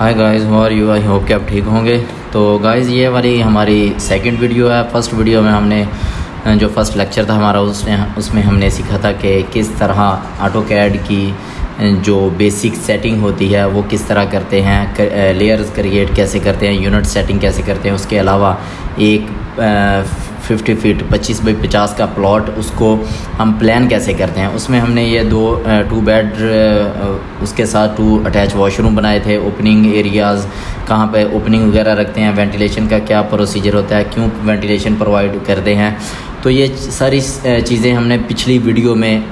Hi guys, how are you. I hope कि आप ठीक होंगे। तो गाइस, ये वाली हमारी सेकंड वीडियो है। फर्स्ट वीडियो में हमने जो फर्स्ट लेक्चर था हमारा उसमें हमने सीखा था कि किस तरह ऑटोकैड की जो बेसिक सेटिंग होती है वो किस तरह करते हैं, लेयर्स क्रिएट कैसे करते हैं, यूनिट सेटिंग कैसे करते हैं। उसके अलावा एक 50 फीट 25 बाई 50 का प्लॉट उसको हम प्लान कैसे करते हैं। उसमें हमने ये टू बेड उसके साथ 2 अटैच वॉशरूम बनाए थे। ओपनिंग एरियाज़ कहाँ पे ओपनिंग वगैरह रखते हैं, वेंटिलेशन का क्या प्रोसीजर होता है, क्यों वेंटिलेशन प्रोवाइड करते हैं। तो ये सारी चीज़ें हमने पिछली वीडियो में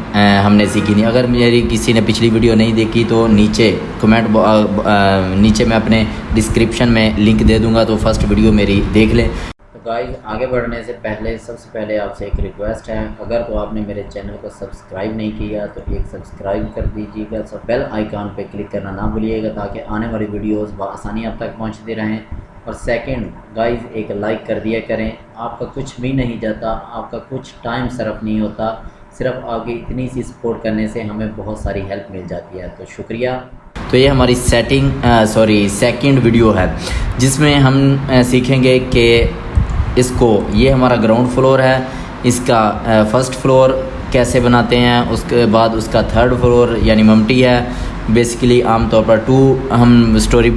हमने सीखी थी। अगर मेरी किसी ने पिछली वीडियो नहीं देखी तो नीचे नीचे मैं अपने डिस्क्रिप्शन में लिंक दे दूँगा, तो फर्स्ट वीडियो मेरी देख लें। तो गाइस, आगे बढ़ने से पहले सबसे पहले आपसे एक रिक्वेस्ट है, अगर तो आपने मेरे चैनल को सब्सक्राइब नहीं किया तो एक सब्सक्राइब कर दीजिएगा। सब बेल आइकॉन पे क्लिक करना ना भूलिएगा ताकि आने वाली वीडियोस बआसानी आप तक पहुंचती रहें। और सेकंड गाइस, एक लाइक कर दिया करें। आपका कुछ भी नहीं जाता, आपका कुछ टाइम सर्फ नहीं होता, सिर्फ आगे इतनी सी सपोर्ट करने से हमें बहुत सारी हेल्प मिल जाती है। तो शुक्रिया। तो ये हमारी सेकंड वीडियो है जिसमें हम सीखेंगे कि ये हमारा ग्राउंड फ्लोर है, इसका फर्स्ट फ्लोर कैसे बनाते हैं, उसके बाद उसका थर्ड फ्लोर यानी ममटी है। बेसिकली आमतौर पर 2 हम स्टोरी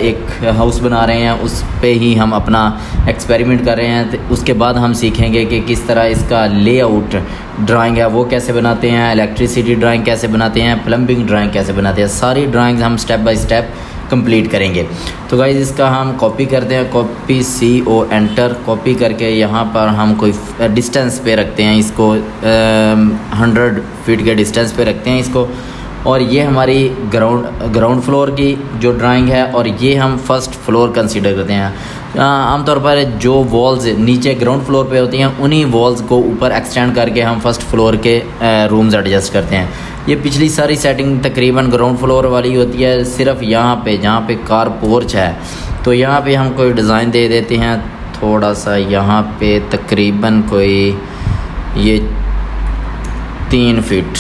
एक हाउस बना रहे हैं, उस पे ही हम अपना एक्सपेरिमेंट कर रहे हैं। तो उसके बाद हम सीखेंगे कि किस तरह इसका लेआउट ड्राइंग है वो कैसे बनाते हैं, इलेक्ट्रिसिटी ड्राइंग कैसे बनाते हैं, प्लम्बिंग ड्राइंग कैसे बनाते हैं। सारी ड्राइंग्स हम स्टेप बाय स्टेप कंप्लीट करेंगे। तो गाइस, इसका हम कॉपी करते हैं, कॉपी CO एंटर। कॉपी करके यहाँ पर हम कोई डिस्टेंस पे रखते हैं इसको, 100 फीट के डिस्टेंस पे रखते हैं इसको। और ये हमारी ग्राउंड फ्लोर की जो ड्राइंग है, और ये हम फर्स्ट फ्लोर कंसीडर करते हैं। आमतौर पर जो वॉल्स नीचे ग्राउंड फ्लोर पे होती हैं उन्हीं वॉल्स को ऊपर एक्सटेंड करके हम फर्स्ट फ्लोर के रूम्स एडजस्ट करते हैं। ये पिछली सारी सेटिंग तकरीबन ग्राउंड फ्लोर वाली होती है। सिर्फ यहाँ पे जहाँ पे कार पोर्च है तो यहाँ पे हम कोई डिज़ाइन दे देते हैं थोड़ा सा। यहाँ पे तकरीबन कोई ये 3 फीट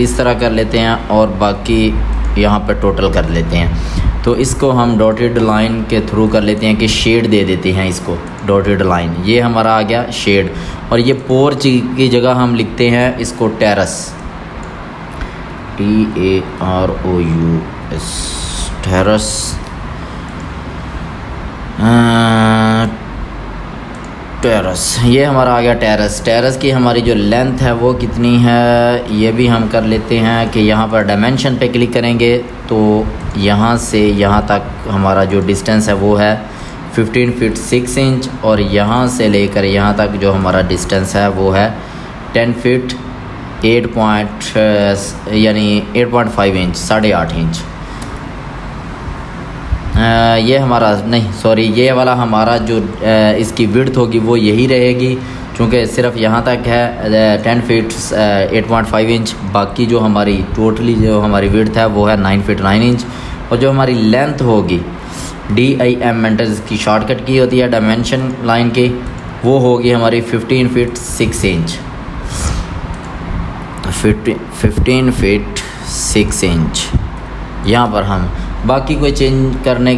इस तरह कर लेते हैं, और बाकी यहाँ पे टोटल कर लेते हैं। तो इसको हम डॉटेड लाइन के थ्रू कर लेते हैं कि शेड दे देते हैं इसको, डॉटेड लाइन। ये हमारा आ गया शेड। और ये पोर्च की जगह हम लिखते हैं इसको टेरेस, TAROUS, टेरेस। टेरेस, ये हमारा आ गया टेरेस। टेरेस की हमारी जो लेंथ है वो कितनी है ये भी हम कर लेते हैं कि यहाँ पर डायमेंशन पे क्लिक करेंगे तो यहाँ से यहाँ तक हमारा जो डिस्टेंस है वो है 15 फीट 6 इंच, और यहाँ से लेकर यहाँ तक जो हमारा डिस्टेंस है वो है 10 फीट 8.5 इंच, 8.5 इंच। ये हमारा नहीं, सॉरी, ये वाला हमारा जो इसकी विड्थ होगी वो यही रहेगी, क्योंकि सिर्फ यहाँ तक है 10 फीट 8.5 इंच। बाकी जो हमारी टोटली जो हमारी विड्थ है वो है 9 फीट 9 इंच। और जो हमारी लेंथ होगी DIM मेंटर्स की शॉर्टकट की होती है डायमेंशन लाइन की, वो होगी हमारी 15 फीट 6 इंच, 15 फीट 6 इंच। यहाँ पर हम बाकी कोई चेंजिंग करने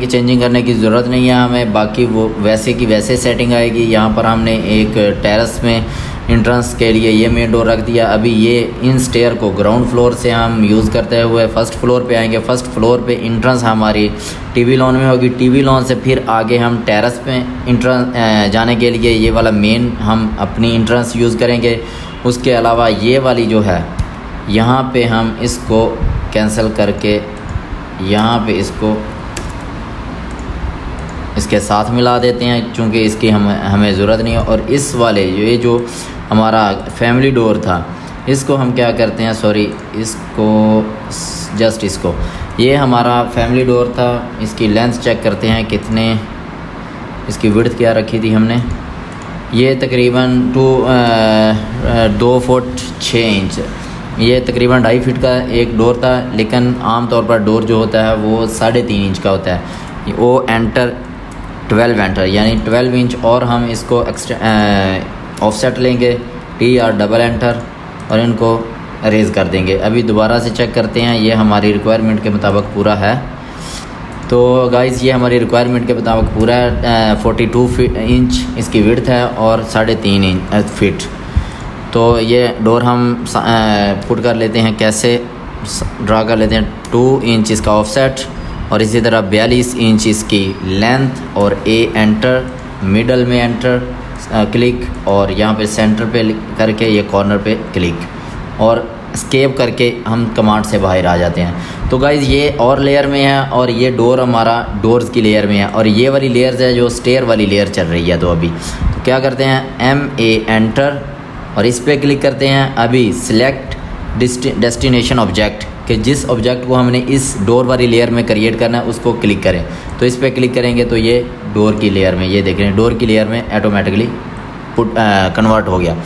की ज़रूरत नहीं है हमें। बाकी वो वैसे की वैसे सेटिंग आएगी। यहाँ पर हमने एक टेरेस में इंट्रेंस के लिए ये मेन डोर रख दिया। अभी ये इन स्टेयर को ग्राउंड फ्लोर से हम यूज़ करते हुए फर्स्ट फ्लोर पे आएंगे। फर्स्ट फ्लोर पे इंट्रेंस हमारी TV लॉन में होगी। TV लॉन से फिर आगे हम टेरेस पे इंट्रेंस जाने के लिए ये वाला मेन हम अपनी इंट्रेंस यूज़ करेंगे। उसके अलावा ये वाली जो है यहाँ पे हम इसको कैंसिल करके यहाँ पे इसको इसके साथ मिला देते हैं, चूँकि इसकी हमें ज़रूरत नहीं है। और इस वाले ये जो हमारा फैमिली डोर था इसको हम क्या करते हैं, सॉरी, इसको जस्ट इसको, ये हमारा फैमिली डोर था। इसकी लेंथ चेक करते हैं कितने, इसकी विड्थ क्या रखी थी हमने, ये तकरीबन 2 फुट 6 इंच। ये तकरीबन 2.5 फीट का एक डोर था, लेकिन आम तौर पर डोर जो होता है वो 3.5 इंच का होता है। वो एंटर 12 एंटर यानी 12 इंच, और हम इसको ऑफसेट लेंगे TR डबल एंटर और इनको रेज़ कर देंगे। अभी दोबारा से चेक करते हैं, ये हमारी रिक्वायरमेंट के मुताबिक पूरा है। तो गाइज़ ये हमारी रिक्वायरमेंट के मुताबिक पूरा 42 इंच इसकी विड्थ है और 3.5 फीट। तो ये डोर हम पुट कर लेते हैं, कैसे ड्रा कर लेते हैं। 2 इंच इसका ऑफसेट और इसी तरह 42 इंच इसकी लेंथ और ए एंटर, मिडल में एंटर क्लिक और यहाँ पे सेंटर पे करके ये कॉर्नर पे क्लिक और स्केप करके हम कमांड से बाहर आ जाते हैं। तो गाइज़ ये और लेयर में है और ये डोर हमारा डोर्स की लेयर में है और ये वाली लेयर्स है जो स्टेयर वाली लेयर चल रही है। तो अभी तो क्या करते हैं, MA एंटर और इस पर क्लिक करते हैं। अभी सिलेक्ट डेस्टिनेशन ऑब्जेक्ट कि जिस ऑब्जेक्ट को हमने इस डोर वाली लेयर में क्रिएट करना है उसको क्लिक करें। तो इस पर क्लिक करेंगे तो ये डोर की लेयर में, ये देख रहे हैं डोर की लेयर में ऑटोमेटिकली कन्वर्ट हो गया।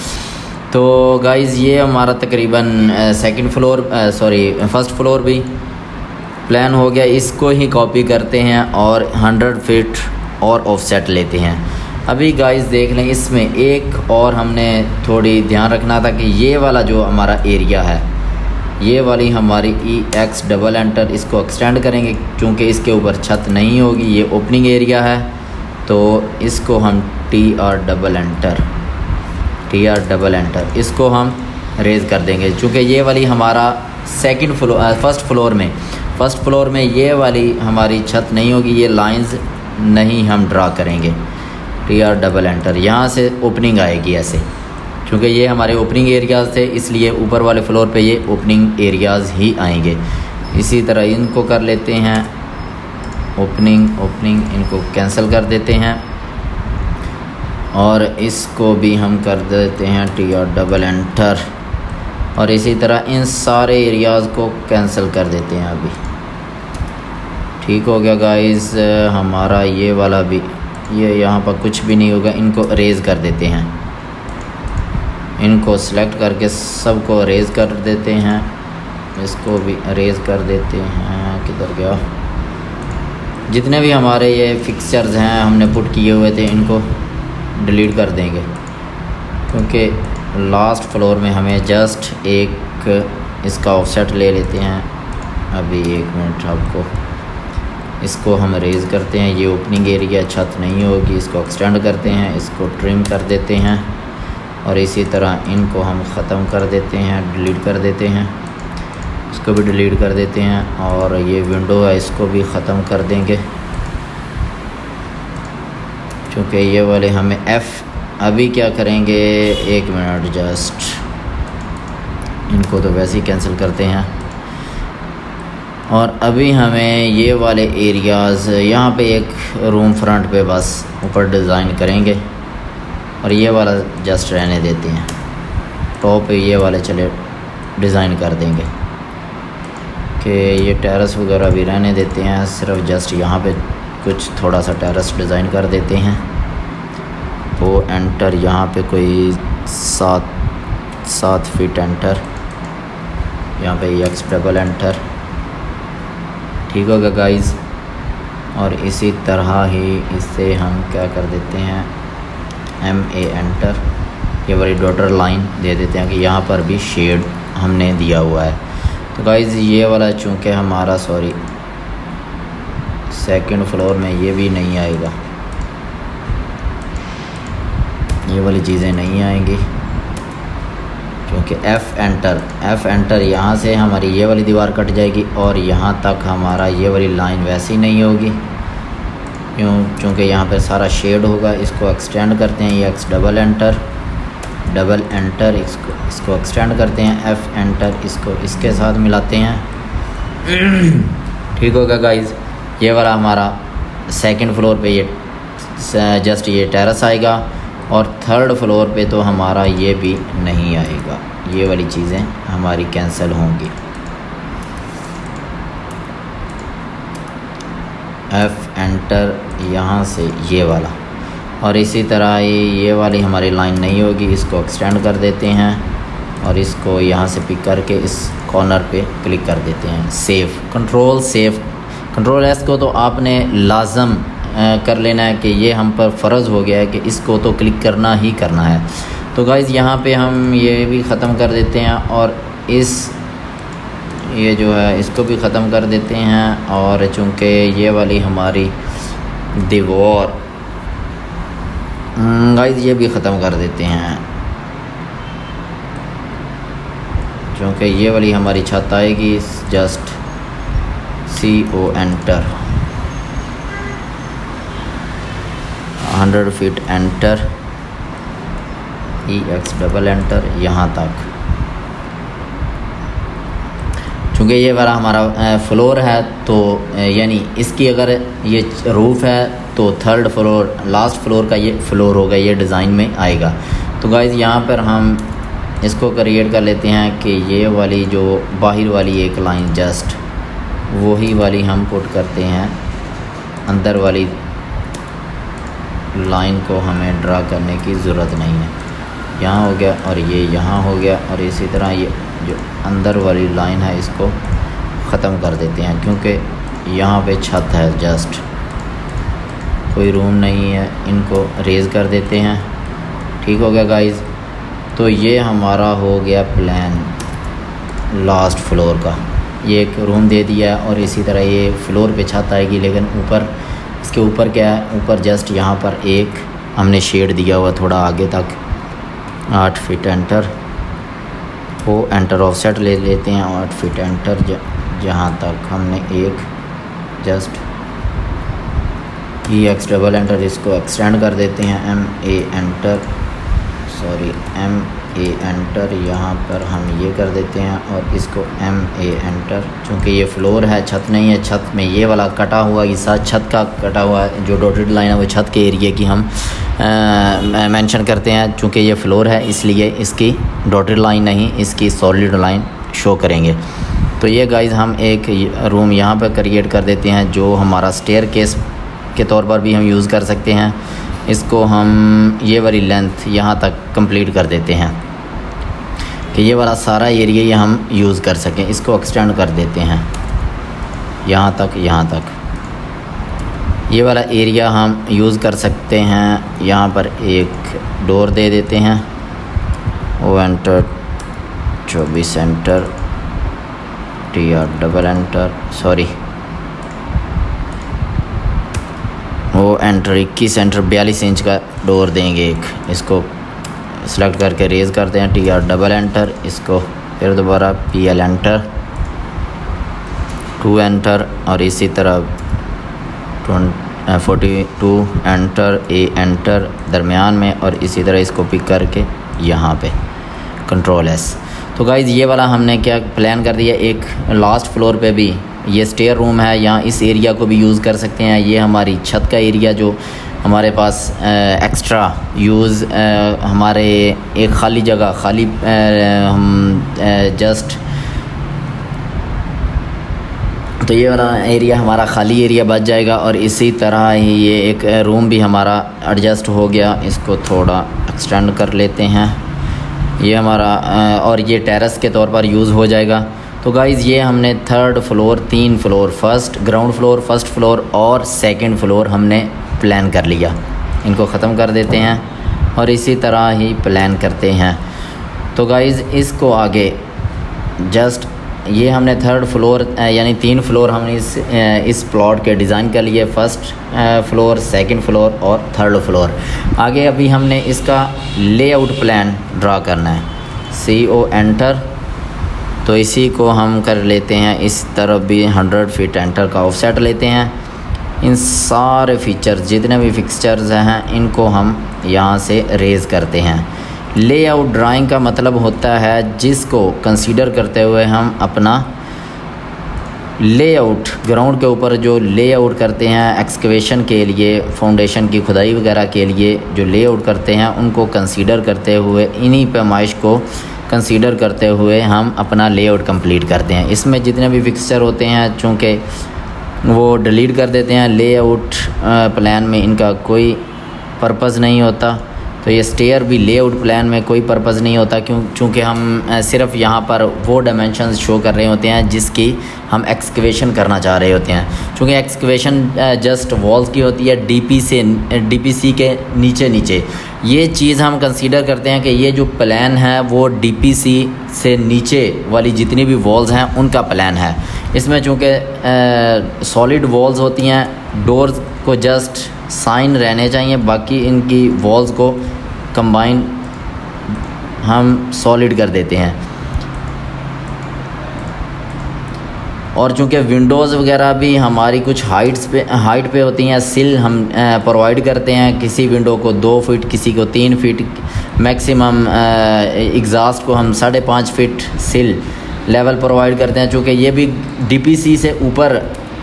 तो गाइज़ ये हमारा तकरीबन फर्स्ट फ्लोर भी प्लान हो गया। इसको ही कॉपी करते हैं और 100 फीट और ऑफसेट लेते हैं। अभी गाइज़ देख लें, इसमें एक और हमने थोड़ी ध्यान रखना था कि ये वाला जो हमारा एरिया है, ये वाली हमारी EX डबल एंटर, इसको एक्सटेंड करेंगे क्योंकि इसके ऊपर छत नहीं होगी, ये ओपनिंग एरिया है। तो इसको हम TR डबल एंटर इसको हम रेज़ कर देंगे क्योंकि ये वाली हमारा फर्स्ट फ्लोर में ये वाली हमारी छत नहीं होगी, ये लाइंस नहीं हम ड्रा करेंगे। TR डबल एंटर, यहाँ से ओपनिंग आएगी ऐसे, क्योंकि ये हमारे ओपनिंग एरियाज़ थे इसलिए ऊपर वाले फ्लोर पे ये ओपनिंग एरियाज़ ही आएंगे। इसी तरह इनको कर लेते हैं ओपनिंग, इनको कैंसिल कर देते हैं और इसको भी हम कर देते हैं TR डबल एंटर और इसी तरह इन सारे एरियाज़ को कैंसिल कर देते हैं। अभी ठीक हो गया गाइज़ हमारा ये वाला भी, ये यहाँ पर कुछ भी नहीं होगा, इनको रेज़ कर देते हैं। इनको सेलेक्ट करके सबको रेज़ कर देते हैं, इसको भी रेज़ कर देते हैं। किधर गया, जितने भी हमारे ये फिक्सचर्स हैं हमने पुट किए हुए थे इनको डिलीट कर देंगे क्योंकि लास्ट फ्लोर में हमें जस्ट एक इसका ऑफसेट ले लेते हैं। अभी 1 मिनट, आपको इसको हम रेज़ करते हैं। ये ओपनिंग एरिया छत नहीं होगी, इसको एक्सटेंड करते हैं, इसको ट्रिम कर देते हैं और इसी तरह इनको हम ख़त्म कर देते हैं, डिलीट कर देते हैं। इसको भी डिलीट कर देते हैं और ये विंडो है इसको भी ख़त्म कर देंगे क्योंकि ये वाले हमें अभी क्या करेंगे, 1 मिनट जस्ट, इनको तो वैसे ही कैंसिल करते हैं। और अभी हमें ये वाले एरियाज़, यहाँ पे एक रूम फ्रंट पे बस ऊपर डिज़ाइन करेंगे और ये वाला जस्ट रहने देते हैं। टॉप पे ये वाले चले डिज़ाइन कर देंगे कि ये टेरेस वगैरह भी रहने देते हैं, सिर्फ जस्ट यहाँ पे कुछ थोड़ा सा टेरेस डिज़ाइन कर देते हैं। वो एंटर यहाँ पे कोई 7 फीट एंटर, यहाँ पे EX डबल एंटर, ठीक होगा गाइज़। और इसी तरह ही इससे हम क्या कर देते हैं, MA एंटर, ये वाली डॉटर लाइन दे देते हैं कि यहाँ पर भी शेड हमने दिया हुआ है। तो गाइज़ ये वाला चूँकि हमारा सेकंड फ्लोर में ये भी नहीं आएगा, ये वाली चीज़ें नहीं आएंगी क्योंकि F एंटर यहाँ से हमारी ये वाली दीवार कट जाएगी और यहाँ तक हमारा ये वाली लाइन वैसे ही नहीं होगी क्योंकि यहाँ पर सारा शेड होगा। इसको एक्सटेंड करते हैं, EX डबल एंटर, इसको एक्सटेंड करते हैं, F एंटर, इसको इसके साथ मिलाते हैं, ठीक होगा गाइज़। ये वाला हमारा सेकंड फ्लोर पे ये जस्ट ये टेरेस आएगा और थर्ड फ्लोर पे तो हमारा ये भी नहीं आएगा, ये वाली चीज़ें हमारी कैंसिल होंगी। F एंटर यहाँ से ये वाला और इसी तरह ये वाली हमारी लाइन नहीं होगी, इसको एक्सटेंड कर देते हैं और इसको यहाँ से पिक करके इस कॉर्नर पे क्लिक कर देते हैं। कंट्रोल S को तो आपने लाजम कर लेना है कि ये हम पर फ़र्ज़ हो गया है कि इसको तो क्लिक करना ही करना है। तो गाइज़ यहाँ पे हम ये भी ख़त्म कर देते हैं और इस ये जो है इसको भी ख़त्म कर देते हैं। और चूँकि ये वाली हमारी दीवार गाइस ये भी ख़त्म कर देते हैं, क्योंकि ये वाली हमारी छत आएगी। Just CO enter 100 feet enter EX double enter यहाँ तक। चूँकि ये वाला हमारा फ्लोर है तो यानी इसकी अगर ये रूफ़ है तो 3rd फ्लोर लास्ट फ्लोर का ये फ्लोर होगा, ये डिज़ाइन में आएगा। तो गाइज़ यहाँ पर हम इसको क्रिएट कर लेते हैं कि ये वाली जो बाहर वाली एक लाइन जस्ट वही वाली हम पुट करते हैं, अंदर वाली लाइन को हमें ड्रा करने की ज़रूरत नहीं है। यहाँ हो गया और ये यहाँ हो गया, और इसी तरह ये जो अंदर वाली लाइन है इसको ख़त्म कर देते हैं, क्योंकि यहाँ पे छत है, जस्ट कोई रूम नहीं है। इनको रेज़ कर देते हैं। ठीक हो गया गाइज़। तो ये हमारा हो गया प्लान लास्ट फ्लोर का। ये एक रूम दे दिया है और इसी तरह ये फ्लोर पे छत आएगी, लेकिन ऊपर इसके ऊपर क्या है, ऊपर जस्ट यहाँ पर एक हमने शेड दिया हुआ थोड़ा आगे तक 8 फीट एंटर, वो एंटर ऑफसेट ले लेते हैं 8 फीट एंटर जहाँ तक हमने एक जस्ट EX डबल एंटर इसको एक्सटेंड कर देते हैं MA एंटर MA एंटर यहाँ पर हम ये कर देते हैं और इसको MA एंटर। चूँकि ये फ्लोर है, छत नहीं है, छत में ये वाला कटा हुआ हिस्सा छत का कटा हुआ जो डॉटेड लाइन है वो छत के एरिया की हम मेंशन करते हैं। चूँकि ये फ्लोर है इसलिए इसकी डॉटेड लाइन नहीं, इसकी सॉलिड लाइन शो करेंगे। तो ये गाइज़ हम एक रूम यहाँ पर क्रिएट कर देते हैं जो हमारा स्टेयर केस के तौर पर भी हम यूज़ कर सकते हैं। इसको हम ये वाली लेंथ यहाँ तक कंप्लीट कर देते हैं कि ये वाला सारा एरिया ये हम यूज़ कर सकें। इसको एक्सटेंड कर देते हैं यहाँ तक ये वाला एरिया हम यूज़ कर सकते हैं। यहाँ पर एक डोर दे देते हैं, वो enter 24 enter TR double enter वो एंटर 21 एंटर 42 इंच का डोर देंगे एक। इसको सेलेक्ट करके रेज़ करते हैं TR डबल एंटर, इसको फिर दोबारा PL एंटर 2 एंटर और इसी तरह 42 एंटर A एंटर दरमियान में, और इसी तरह इसको पिक करके यहाँ पे कंट्रोल S। तो गाइज़ ये वाला हमने क्या प्लान कर दिया। एक लास्ट फ्लोर पे भी ये स्टेयर रूम है, यहाँ इस एरिया को भी यूज़ कर सकते हैं। ये हमारी छत का एरिया जो हमारे पास एक्स्ट्रा यूज़ हमारे एक खाली जगह हम जस्ट तो ये वाला एरिया हमारा खाली एरिया बच जाएगा। और इसी तरह ही ये एक रूम भी हमारा एडजस्ट हो गया। इसको थोड़ा एक्सटेंड कर लेते हैं ये हमारा, और ये टेरेस के तौर पर यूज़ हो जाएगा। तो गाइज़ ये हमने 3rd floor 3 floor ground floor first floor और 2nd फ्लोर हमने प्लान कर लिया। इनको ख़त्म कर देते हैं और इसी तरह ही प्लान करते हैं। तो गाइज़ इसको आगे जस्ट ये हमने 3rd फ्लोर यानी 3 फ्लोर हमने इस प्लॉट के डिज़ाइन कर लिए, 1st फ्लोर 2nd फ्लोर और 3rd फ्लोर। आगे अभी हमने इसका लेआउट प्लान ड्रा करना है। CO एंटर, तो इसी को हम कर लेते हैं इस तरफ भी 100 फीट एंटर का ऑफसेट लेते हैं। इन सारे फीचर्स जितने भी फिक्सचर्स हैं इनको हम यहाँ से रेज़ करते हैं। लेआउट ड्राइंग का मतलब होता है जिसको कंसीडर करते हुए हम अपना लेआउट ग्राउंड के ऊपर जो लेआउट करते हैं एक्सकवेशन के लिए, फाउंडेशन की खुदाई वगैरह के लिए जो लेआउट करते हैं उनको कंसीडर करते हुए, इन्हीं पैमाइश को कंसीडर करते हुए हम अपना लेआउट कंप्लीट करते हैं। इसमें जितने भी फिक्सचर होते हैं चूँकि वो डिलीट कर देते हैं, लेआउट प्लान में इनका कोई पर्पज़ नहीं होता। तो ये स्टेयर भी लेआउट प्लान में कोई पर्पज़ नहीं होता, चूँकि हम सिर्फ यहाँ पर वो डायमेंशंस शो कर रहे होते हैं जिसकी हम एक्सकवेशन करना चाह रहे होते हैं। चूँकि एक्सकवेशन जस्ट वॉल्स की होती है डीपीसी के नीचे ये चीज़ हम कंसीडर करते हैं कि ये जो प्लान है वो डीपीसी से नीचे वाली जितनी भी वॉल्स हैं उनका प्लान है। इसमें चूँकि सॉलिड वॉल्स होती हैं, डोर्स को जस्ट साइन रहने चाहिए, बाकी इनकी वॉल्स को कंबाइन हम सॉलिड कर देते हैं। और चूँकि विंडोज़ वगैरह भी हमारी कुछ हाइट पे होती हैं, सिल हम प्रोवाइड करते हैं, किसी विंडो को 2 फीट, किसी को 3 फीट, मैक्सिमम एग्ज़ास्ट को हम 5.5 फीट सिल लेवल प्रोवाइड करते हैं। चूँकि ये भी डीपीसी से ऊपर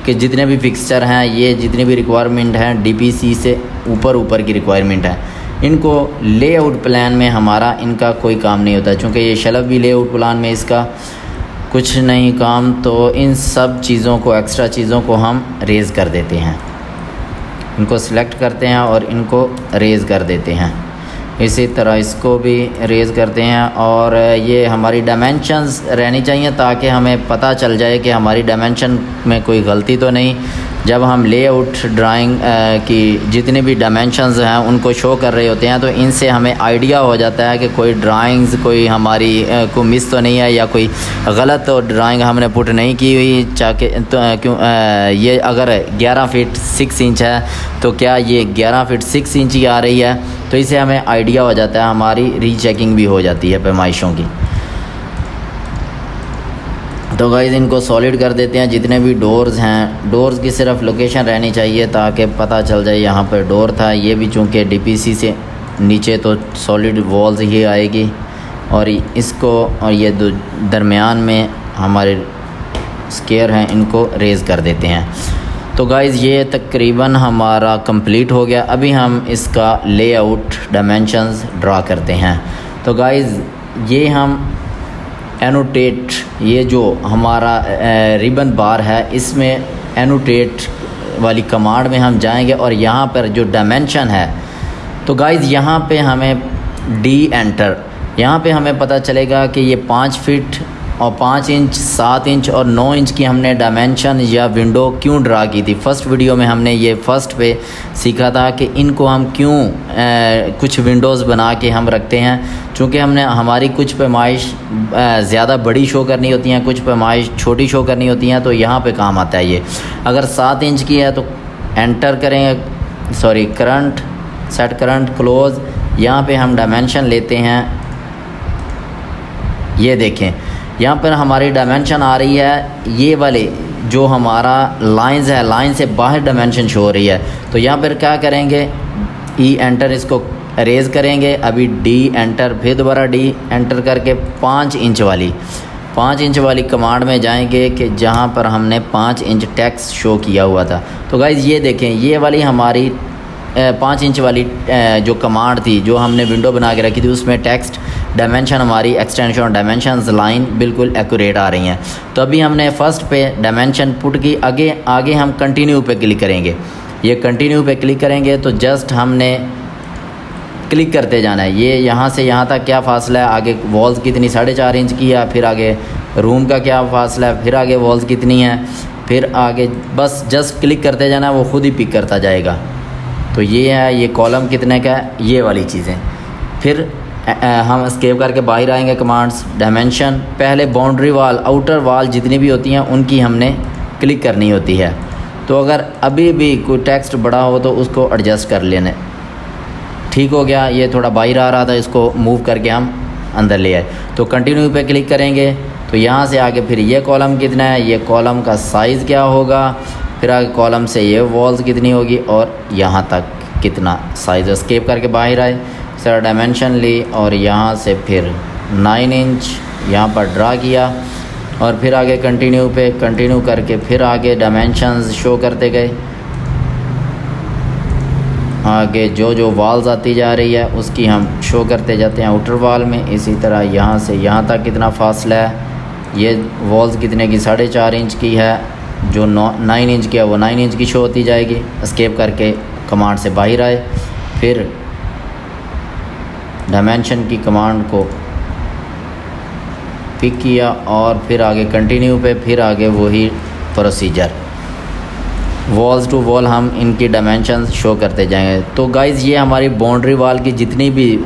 के जितने भी फिक्सचर हैं, ये जितनी भी रिक्वायरमेंट हैं डीपीसी से ऊपर की रिक्वायरमेंट है। इनको लेआउट प्लान में हमारा इनका कोई काम नहीं होता, चूँकि ये शेल्फ भी लेआउट प्लान में इसका कुछ नहीं काम। तो इन सब चीज़ों को, एक्स्ट्रा चीज़ों को हम रेज़ कर देते हैं, इनको सिलेक्ट करते हैं और इनको रेज़ कर देते हैं। इसी तरह इसको भी रेज़ करते हैं। और ये हमारी डायमेंशंस रहनी चाहिए ताकि हमें पता चल जाए कि हमारी डायमेंशन में कोई गलती तो नहीं। जब हम लेआउट ड्राइंग की जितने भी डायमेंशंस हैं उनको शो कर रहे होते हैं तो इनसे हमें आइडिया हो जाता है कि कोई ड्राइंग्स कोई हमारी को मिस तो नहीं है, या कोई गलत तो ड्राइंग हमने पुट नहीं की हुई। चाहे तो क्यों ये अगर 11 फीट 6 इंच है तो क्या ये 11 फीट 6 इंच ही आ रही है, तो इससे हमें आइडिया हो जाता है, हमारी रीचेकिंग भी हो जाती है पैमाइशों की। तो गाइस इनको सॉलिड कर देते हैं। जितने भी डोर्स हैं, डोर्स की सिर्फ लोकेशन रहनी चाहिए ताकि पता चल जाए यहाँ पर डोर था। ये भी चूँकि डीपीसी से नीचे तो सॉलिड वॉल्स ही आएगी, और इसको और ये दरमियान में हमारे स्केयर हैं इनको रेज़ कर देते हैं। तो गाइज़ ये तकरीबन हमारा कंप्लीट हो गया। अभी हम इसका लेआउट डायमेंशंस ड्रा करते हैं। तो गाइज़ ये हम एनोटेट, ये जो हमारा रिबन बार है इसमें एनोटेट वाली कमांड में हम जाएंगे और यहाँ पर जो डायमेंशन है, तो गाइज़ यहाँ पे हमें डी एंटर, यहाँ पे हमें पता चलेगा कि ये 5 फीट और 5 इंच, 7 इंच और 9 इंच की हमने डायमेंशन या विंडो क्यों ड्रा की थी। फ़र्स्ट वीडियो में हमने ये फर्स्ट पे सीखा था कि इनको हम क्यों कुछ विंडोज़ बना के हम रखते हैं, चूँकि हमने हमारी कुछ पैमाइश ज़्यादा बड़ी शो करनी होती हैं, कुछ पैमाइश छोटी शो करनी होती हैं, तो यहाँ पे काम आता है ये। अगर 7 इंच की है तो एंटर करेंगे, sorry current, set current close, यहाँ पे हम डायमेंशन लेते हैं। ये देखें यहाँ पर हमारी डायमेंशन आ रही है, ये वाले जो हमारा लाइंस है, लाइन से बाहर डायमेंशन शो हो रही है। तो यहाँ पर क्या करेंगे, ई एंटर, इसको रेज़ करेंगे, अभी डी एंटर, फिर दोबारा डी एंटर करके 5 इंच वाली कमांड में जाएंगे कि जहाँ पर हमने 5 इंच टेक्स्ट शो किया हुआ था। तो गाइज़ ये देखें, ये वाली हमारी 5 इंच वाली जो कमांड थी जो हमने विंडो बना के रखी थी, उसमें टेक्स्ट डायमेंशन हमारी एक्सटेंशन डायमेंशंस लाइन बिल्कुल एक्यूरेट आ रही हैं। तो अभी हमने फ़र्स्ट पे डायमेंशन पुट की, आगे हम कंटिन्यू पे क्लिक करेंगे। ये कंटिन्यू पे क्लिक करेंगे तो जस्ट हमने क्लिक करते जाना है। ये यहाँ से यहाँ तक क्या फ़ासला है, आगे वॉल्स कितनी 4.5 इंच की है, फिर आगे रूम का क्या फ़ासला है, फिर आगे वॉल्स कितनी है, फिर आगे बस जस्ट क्लिक करते जाना है, वो खुद ही पिक करता जाएगा। तो ये है, ये कॉलम कितने का है, ये वाली चीज़ें। फिर हम एस्केप करके बाहर आएंगे, कमांड्स, डायमेंशन, पहले बाउंड्री वाल, आउटर वाल जितनी भी होती हैं उनकी हमने क्लिक करनी होती है। तो अगर अभी भी कोई टेक्स्ट बड़ा हो तो उसको एडजस्ट कर लेने। ठीक हो गया, ये थोड़ा बाहर आ रहा था, इसको मूव करके हम अंदर ले आए। तो कंटिन्यू पे क्लिक करेंगे तो यहाँ से आगे फिर ये कॉलम कितना है, ये कॉलम का साइज़ क्या होगा, फिर आगे कॉलम से ये वॉल्स कितनी होगी और यहाँ तक कितना साइज़। एस्केप करके बाहर आए, सर डायमेंशन ली और यहाँ से फिर 9 इंच यहाँ पर ड्रा किया और फिर आगे कंटिन्यू करके फिर आगे डायमेंशंस शो करते गए। आगे जो वॉल्स आती जा रही है उसकी हम शो करते जाते हैं आउटर वॉल में। इसी तरह यहाँ से यहाँ तक कितना फासला है, ये वॉल्स कितने की 4.5 इंच की है, जो 9 इंच की है वो 9 इंच की शो होती जाएगी। एस्केप करके कमांड से बाहर आए, फिर डायमेंशन की कमांड को पिक किया और फिर आगे कंटिन्यू पे, फिर आगे वही प्रोसीजर वॉल्स टू वॉल हम इनकी डायमेंशन शो करते जाएंगे। तो गाइज़ ये हमारी बाउंड्री वाल की जितनी भी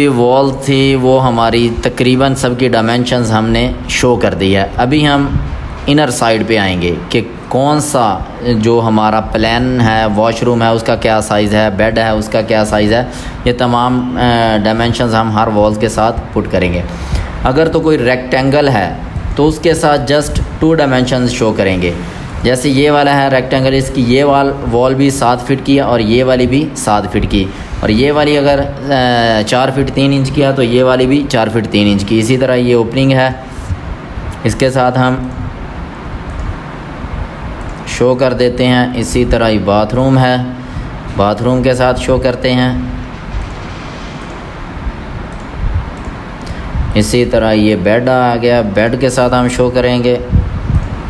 वॉल थी वो हमारी तकरीबन सबकी डायमेंशंस हमने शो कर दी है। अभी हम इनर साइड पे आएंगे कि कौन सा जो हमारा प्लान है, वॉशरूम है उसका क्या साइज़ है, बेड है उसका क्या साइज़ है, ये तमाम डायमेंशंस हम हर वॉल के साथ पुट करेंगे। अगर तो कोई रेक्टेंगल है तो उसके साथ जस्ट 2 डायमेंशंस शो करेंगे। जैसे ये वाला है रेक्टेंगल, इसकी ये वॉल भी 7 फीट की है और ये वाली भी 7 फीट की, और ये वाली अगर 4 फीट 3 इंच की है तो ये वाली भी 4 फीट 3 इंच की। इसी तरह ये ओपनिंग है, इसके साथ हम शो कर देते हैं। इसी तरह ये बाथरूम है, बाथरूम के साथ शो करते हैं। इसी तरह ये बेड आ गया, बेड के साथ हम शो करेंगे।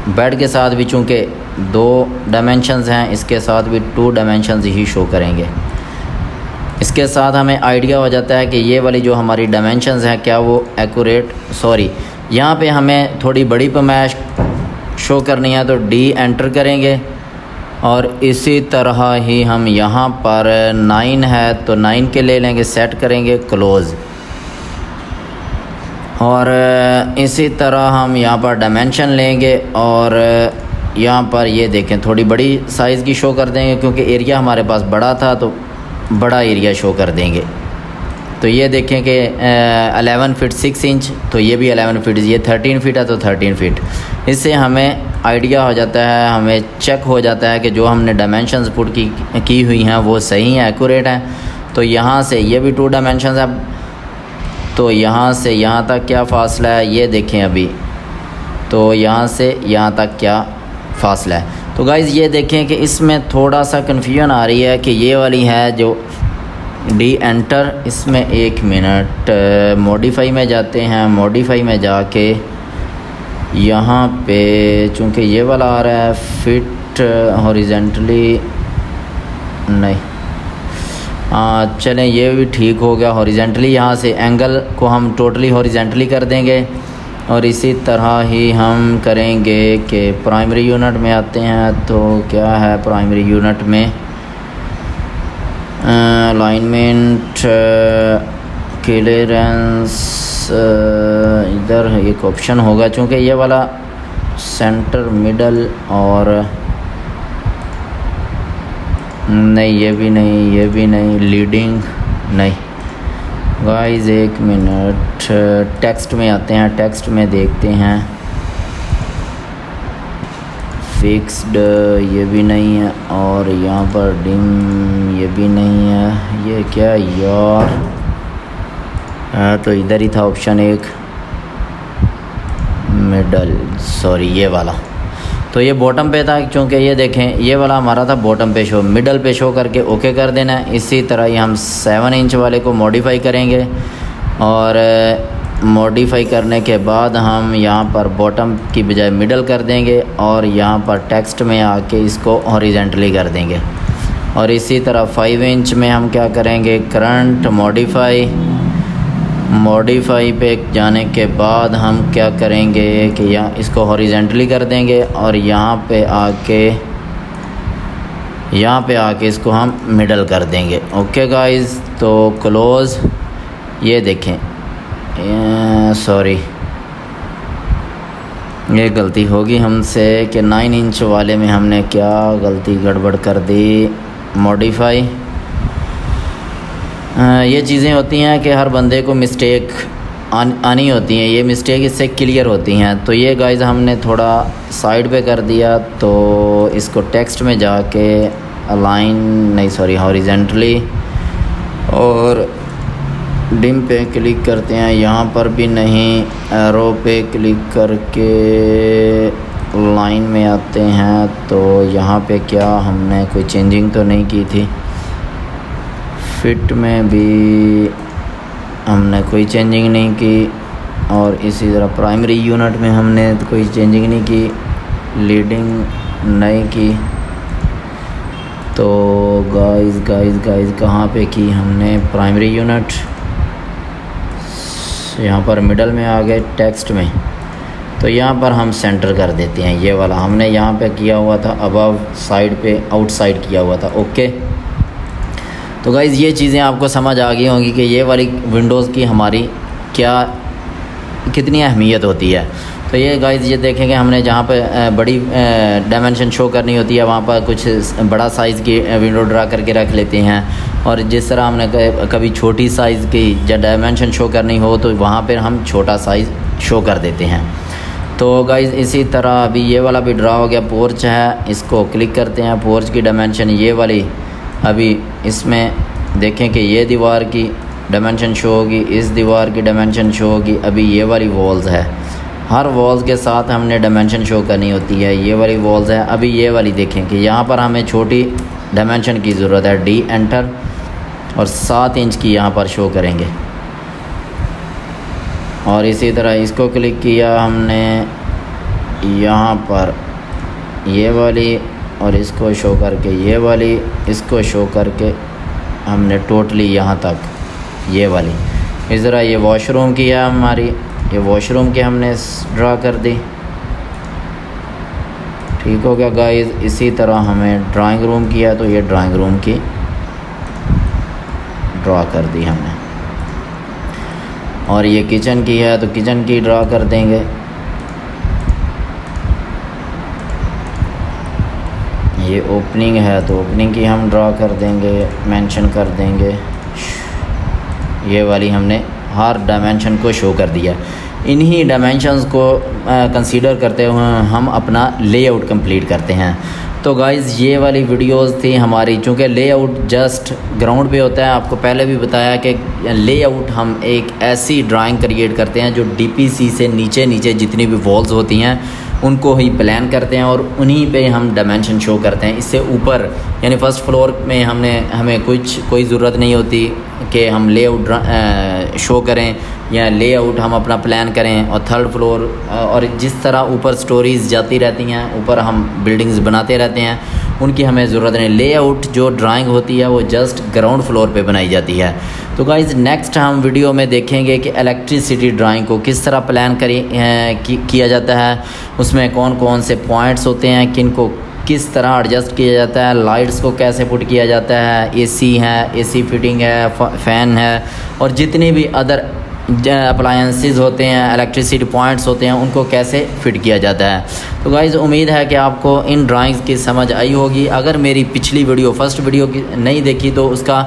बेड के साथ भी चूँकि 2 डायमेंशंस हैं, इसके साथ भी 2 डायमेंशंस ही शो करेंगे। इसके साथ हमें आइडिया हो जाता है कि ये वाली जो हमारी डायमेंशंस हैं क्या वो एक्यूरेट, यहाँ पे हमें थोड़ी बड़ी पैमाइश शो करनी है तो D एंटर करेंगे, और इसी तरह ही हम यहाँ पर 9 है तो 9 के ले लेंगे, सेट करेंगे क्लोज़। और इसी तरह हम यहाँ पर डायमेंशन लेंगे और यहाँ पर ये देखें थोड़ी बड़ी साइज़ की शो कर देंगे, क्योंकि एरिया हमारे पास बड़ा था तो बड़ा एरिया शो कर देंगे। तो ये देखें कि 11 फीट 6 इंच, तो ये भी 11 फीट, ये 13 फीट है तो 13 फीट। इससे हमें आइडिया हो जाता है, हमें चेक हो जाता है कि जो हमने डायमेंशंस पुट की हुई हैं वो सही हैं, एक्यूरेट हैं। तो यहाँ से ये भी 2 डायमेंशंस है, तो यहाँ से यहाँ तक क्या फ़ासला है ये देखें अभी, तो यहाँ से यहाँ तक क्या फ़ासला है। तो गाइज़ ये देखें कि इसमें थोड़ा सा कन्फ्यूजन आ रही है कि ये वाली है जो D एंटर, इसमें 1 मिनट मॉडिफाई में जाते हैं। मॉडिफाई में जाके यहाँ पे चूँकि ये वाला आ रहा है फिट हॉरिजेंटली, नहीं चलें ये भी ठीक हो गया हॉरिजेंटली। यहाँ से एंगल को हम टोटली हॉरिजेंटली कर देंगे। और इसी तरह ही हम करेंगे कि प्राइमरी यूनिट में आते हैं, तो क्या है प्राइमरी यूनिट में अलाइनमेंट क्लियरेंस, इधर एक ऑप्शन होगा चूँकि ये वाला सेंटर मिडल, और नहीं ये भी नहीं, ये भी नहीं, लीडिंग नहीं। गाइस 1 मिनट, टेक्स्ट में आते हैं, टेक्स्ट में देखते हैं फिक्स्ड, ये भी नहीं है, और यहाँ पर डिम ये भी नहीं है। ये क्या यार, तो इधर ही था ऑप्शन 1 मिडल, ये वाला, तो ये बॉटम पे था क्योंकि ये देखें ये वाला हमारा था बॉटम पे शो, मिडल पे शो करके ओके कर देना है। इसी तरह ये हम 7 इंच वाले को मॉडिफाई करेंगे, और मॉडिफाई करने के बाद हम यहाँ पर बॉटम की बजाय मिडल कर देंगे, और यहाँ पर टेक्स्ट में आके इसको हॉरिजेंटली कर देंगे। और इसी तरह 5 इंच में हम क्या करेंगे, करंट मॉडिफाई पे जाने के बाद हम क्या करेंगे कि यहाँ इसको हॉरिजेंटली कर देंगे, और यहाँ पे आके इसको हम मिडल कर देंगे। ओके गाइस, तो क्लोज़, ये देखें ये गलती होगी हमसे कि 9 इंच वाले में हमने क्या गलती गड़बड़ कर दी, मॉडिफाई। ये चीज़ें होती हैं कि हर बंदे को मिस्टेक आनी होती हैं, ये मिस्टेक इससे क्लियर होती हैं। तो ये गाइस हमने थोड़ा साइड पे कर दिया, तो इसको टेक्स्ट में जाके हॉरिजेंटली, और डिम पे क्लिक करते हैं। यहाँ पर भी नहीं, एरो पे क्लिक करके लाइन में आते हैं, तो यहाँ पे क्या हमने कोई चेंजिंग तो नहीं की थी। फिट में भी हमने कोई चेंजिंग नहीं की, और इसी तरह प्राइमरी यूनिट में हमने कोई चेंजिंग नहीं की, लीडिंग नहीं की। तो गाइस कहाँ पे की हमने प्राइमरी यूनिट, यहाँ पर मिडल में आ गए टेक्स्ट में, तो यहाँ पर हम सेंटर कर देते हैं। ये वाला हमने यहाँ पे किया हुआ था, अबव साइड पे आउटसाइड किया हुआ था। ओके, तो गाइज़ ये चीज़ें आपको समझ आ गई होंगी कि ये वाली विंडोज़ की हमारी कितनी अहमियत होती है। तो ये गाइज़ ये देखेंगे हमने जहाँ पे बड़ी डायमेंशन शो करनी होती है वहाँ पर कुछ बड़ा साइज़ की विंडो ड्रा करके रख लेते हैं, और जिस तरह हमने कभी छोटी साइज़ की जब डायमेंशन शो करनी हो तो वहाँ पर हम छोटा साइज़ शो कर देते हैं। तो गाइज़ इसी तरह अभी ये वाला भी ड्रा हो गया। पोर्च है, इसको क्लिक करते हैं। पोर्च की डायमेंशन ये वाली, अभी इसमें देखें कि ये दीवार की डायमेंशन शो होगी, इस दीवार की डायमेंशन शो होगी। अभी ये वाली वॉल्स है, हर वॉल्स के साथ हमने डायमेंशन शो करनी होती है। ये वाली वॉल्स है। अभी ये वाली देखें कि यहाँ पर हमें छोटी डायमेंशन की ज़रूरत है। डी एंटर, और 7 इंच की यहाँ पर शो करेंगे। और इसी तरह इसको क्लिक किया हमने यहाँ पर ये वाली, और इसको शो करके ये वाली, इसको शो करके हमने टोटली यहाँ तक ये वाली। इस तरह ये वॉशरूम की है हमारी, ये वॉशरूम के हमने ड्रा कर दी। ठीक हो गया गाइस। इसी तरह हमें ड्राइंग रूम किया, तो ये ड्राइंग रूम की ड्रा कर दी हमने। और ये किचन की है, तो किचन की ड्रा कर देंगे। ये ओपनिंग है, तो ओपनिंग की हम ड्रा कर देंगे, मेंशन कर देंगे। ये वाली हमने हर डायमेंशन को शो कर दिया। इन्हीं डायमेंशंस को कंसीडर करते हुए हम अपना लेआउट कंप्लीट करते हैं। तो गाइज़ ये वाली वीडियोस थी हमारी, चूँकि लेआउट जस्ट ग्राउंड पे होता है। आपको पहले भी बताया कि लेआउट हम एक ऐसी ड्राइंग क्रिएट करते हैं जो डीपीसी से नीचे जितनी भी वॉल्स होती हैं उनको ही प्लान करते हैं, और उन्हीं पे हम डायमेंशन शो करते हैं। इससे ऊपर यानी फ़र्स्ट फ्लोर में हमें कोई ज़रूरत नहीं होती कि हम लेआउट शो करें या लेआउट हम अपना प्लान करें। और थर्ड फ्लोर और जिस तरह ऊपर स्टोरीज़ जाती रहती हैं, ऊपर हम बिल्डिंग्स बनाते रहते हैं, उनकी हमें ज़रूरत नहीं। लेआउट जो ड्राइंग होती है वो जस्ट ग्राउंड फ्लोर पे बनाई जाती है। तो गाइज़ नेक्स्ट हम वीडियो में देखेंगे कि इलेक्ट्रिसिटी ड्राइंग को किस तरह प्लान किया जाता है, उसमें कौन कौन से पॉइंट्स होते हैं, किन को किस तरह एडजस्ट किया जाता है, लाइट्स को कैसे पुट किया जाता है, एसी है, एसी फिटिंग है, फ़ैन है, और जितने भी अदर अप्लायंसेस होते हैं, इलेक्ट्रिसिटी पॉइंट्स होते हैं, उनको कैसे फ़िट किया जाता है। तो गाइज़ उम्मीद है कि आपको इन ड्राइंग्स की समझ आई होगी। अगर मेरी पिछली वीडियो फर्स्ट वीडियो की नहीं देखी तो उसका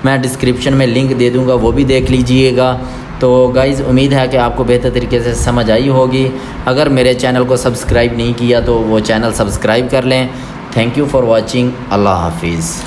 मैं डिस्क्रिप्शन में लिंक दे दूँगा, वो भी देख लीजिएगा। तो गाइज़ उम्मीद है कि आपको बेहतर तरीके से समझ आई होगी। अगर मेरे चैनल को सब्सक्राइब नहीं किया तो वो चैनल सब्सक्राइब कर लें। Thank you for watching. अल्लाह हाफिज़।